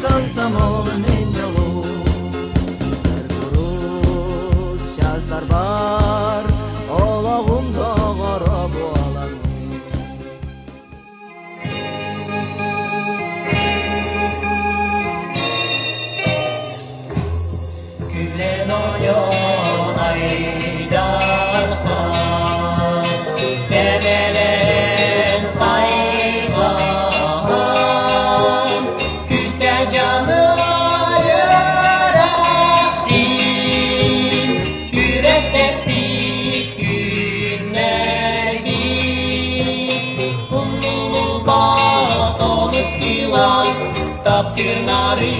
комсомол мен жолу. Курус жаздар бар, олоғымда қарап алам. Gülen oyun aydarsan, sevelen kaygan, küste canı yürektin, güres tespit günler bir, unlu bat olus kilas, taptırnari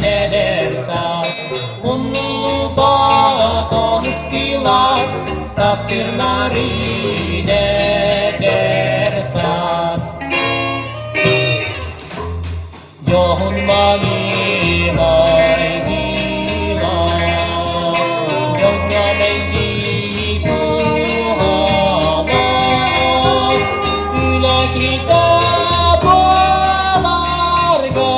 neler saz. Unlu bat olus kilas, taptırnari neler saz. Johun mami mai gila, Johnya menji buhama, Üle kita bolarga,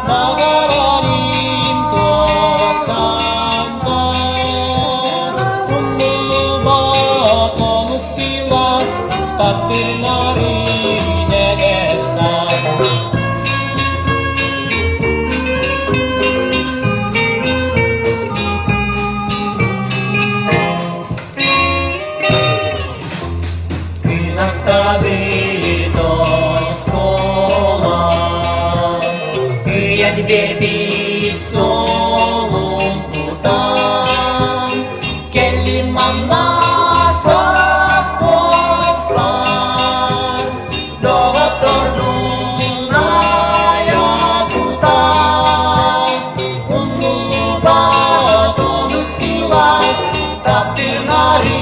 Nagararim toplanma. Unlu bat olus kilas, taptırnari neler saz. Günahta bir dost olan, Üyen bir bit solun tutan, Kellim anlasak koslar, Doğup durdun ayakutan, Unlu bat olus kilas, taptırnari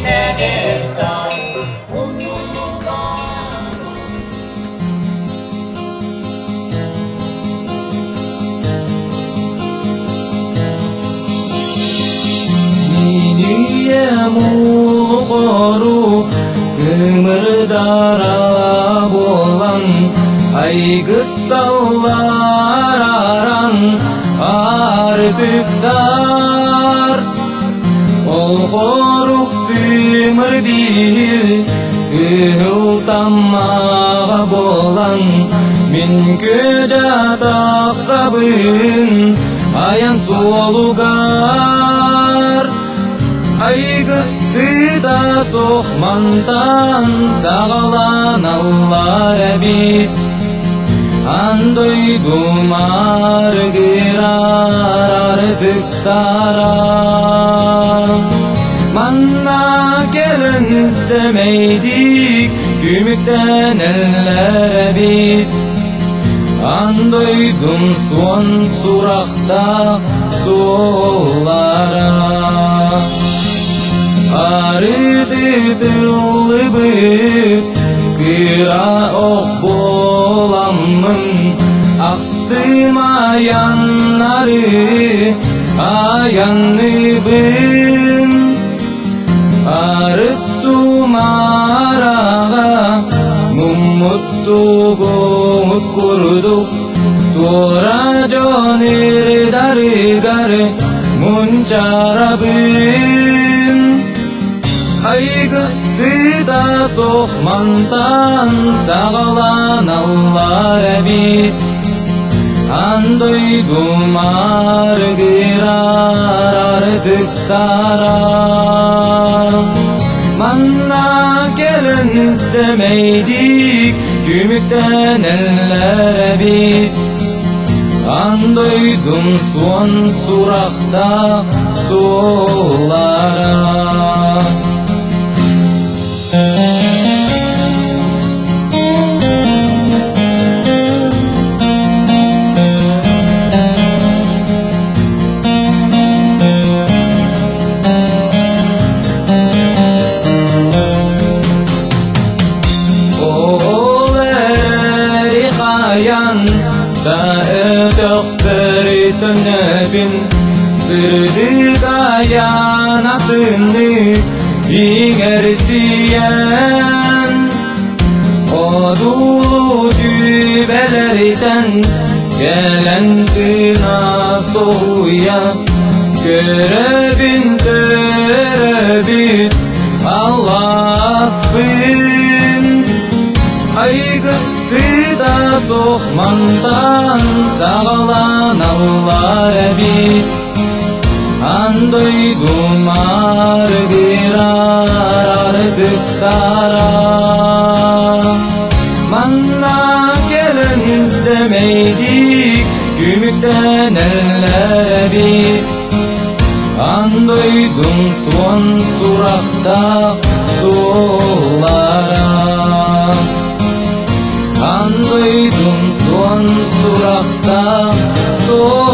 neler saz. Muğoru kımırdara bolan aygız dağlar aran artıklar ol koruk bümür bil kıhıltamağa bolan min köce taksabın ayan solugar Aygısты da soğmantan sağalan allar bit Andoy dumar girar artıktara Manna gelen semeydik gümükten eller bit Andoydum son surakta soğullara Arıdıdıllıbıp kıra ok bolamın Aksımayanları ayanlıbım Arıttım arağa Mummuttuğut kurduk Tora canır darıgar muncarabım Aygısты da soğmantan sağalan allar bit Andoy dumar girar artıktara Manna gelen semeydik gümükten eller bit Andoydum son surakta soğullara Da ötök beritönebin Sırdı dayanatını İngersiyen O dolu dübelerden gelen kına soğuya Görevin terebit Allah'sın Aygıstı da soğmandan sağlan Allah bit Andoy dumar girar artık kara Manna gelinsemeydik Gümükten ellere bit Andoydum son surakta sulara Andoydum son surakta sulara